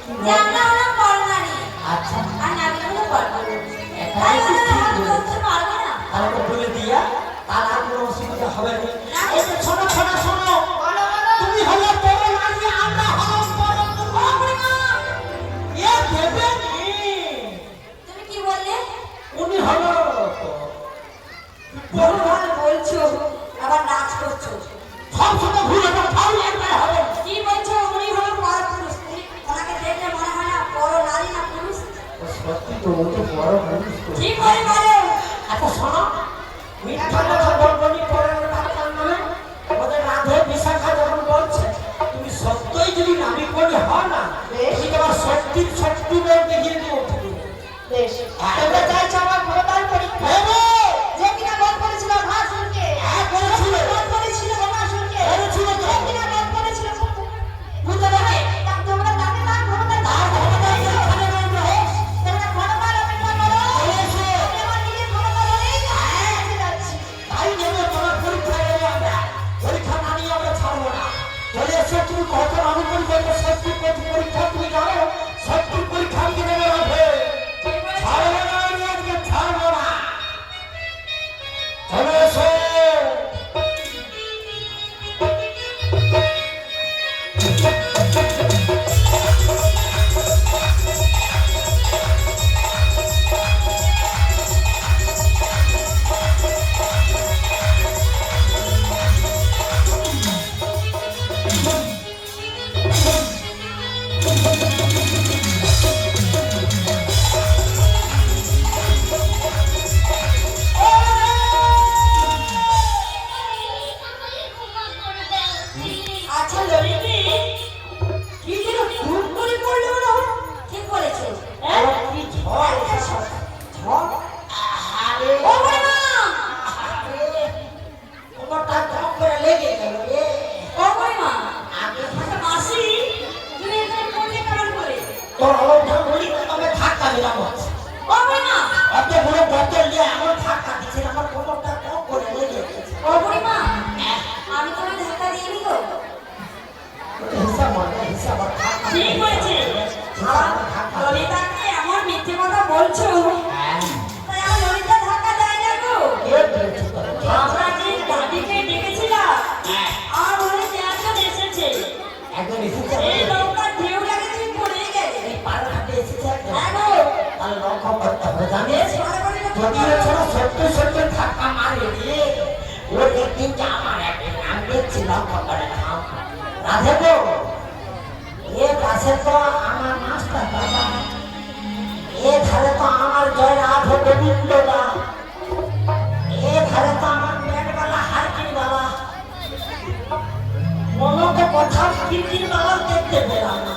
যে আমরা হলাম বড়নারী। আচ্ছা আর নারী হলো বড়পুরুষ। এটাই তাই তো বলে ঠিক হাত বলেছে। ধরতে পারবে না। তাহলে বলে দিয়া তার আর কোনো অসুবিধা হবে না। না। এই যে শোনো শোনো শোনো, বলো বলো। তুমি হলো বড় নারী, আমরা হলাম বড় পুরুষ। ও বুড়িমা, এ দেবে নি। তুমি কি বললে? উনি হলো বহু ভালো বলছো, আবার নাচ করছো। সব সময় ভুলে যাও, ফাউল একবার হবে। কি বলছো? উনি হলো পরপুরুষ। ওনাকে দেখলে মনে হয় না বড় নারী না পুরুষ? ও সত্যি তো, ও তো বড় পুরুষ তো। কি করে বলো? আচ্ছা শোনো, মিথ্যা কথা বলবনি, পরের ডাক্তার নয়। ওদের রাধে বিশাখা যখন বলছে তুমি সত্যই যদি নারী কোণে হও না, তুমি তোমার শক্তির শক্তি বলে দেখিয়ে দিও। বেশ, তোমরা চাইছো আমার ক্ষমতার পরীক্ষা। যে কিনা বধ করেছিল ঘাসুরকে। হ্যাঁ, করেছিল। বধ করেছিল ঘাসুরকে। করেছিল তো। যে কিনা বধ করেছিল ভূতটাকে। তোমরা তাকে তার ক্ষমতা তার ক্ষমতা দিয়ে এখানে রয়েছে। তোমরা ক্ষমতার অপেক্ষা করো। করেছে। আমি আমার নিজের ক্ষমতা বলেই কাছে যাচ্ছি। তাই জন্য তোমার পরীক্ষা নেবো আমরা। পরীক্ষা না নিয়ে আমরা ছাড়বো না। চলে এসো, তুমি কত আনুমানিক করবে শক্তির পরীক্ষা তুমি জানো? শক্তির পরীক্ষা আমি নেবে রাখবে। ছাড়বো না, আমি আজকে ছাড়বো না। চলে এসো। আচ্ছা ললিতি, কি যেন ধূপ করে পড়লো না? ঠিক বলেছো। আরে কি ঝড় একটা এসেছে। ঝড়। আরে ও বুড়িমা, কোমরটা কম করে লেগে গেল রে। ও বুড়িমা, আগে আচ্ছা মাসি, তুমি এখানে পড়লে কেমন করে? তোর অলৌঠা বলি তবে ধাক্কা দিলাম। ও বুড়িমা, অত বড় বোতল দিয়ে এমন ধাক্কা দিচ্ছে, আমার কোমরটা কম করে লেগে গেছে। ও বুড়িমা, আমি তোমায় ধাক্কা দিইনি গো। হিসাব মনে হিসাব আর ধাক্কা ঠিক বলেছে। আর ললিতাকে এমন মিথ্যে কথা বলছো, তাই আমার ললিতা ধাক্কা দেয় না গো। আমরা যে দাদিকে ডেকেছিলাম, আমার মনে হয় একজন এসেছে। একজন এসেছে, এই নৌকার ঢেউ লাগে তুমি পড়ে গেলে। এই পাড়াতে এসেছে একজন। হ্যাঁ গো, তাহলে লক্ষ্য করতে হবে, জানিস? বেশ ভালো করে লক্ষ্য যদি করো। ছোট সত্য সত্য ধাক্কা মারে রে, ও একদিন যে আমার একদিন আমি দেখছি লক্ষ্য করে খাও। রাধে গো, এ পাশে তো আমার মাস্টার দাদা, এ ধারে তো আমার জয় রাধে গোবিন্দ দা, এ ধারে তো আমার পেটবেলা হারকিন বাবা, মনকে কোথাও কিরকির বাবা দেখতে পেলাম না।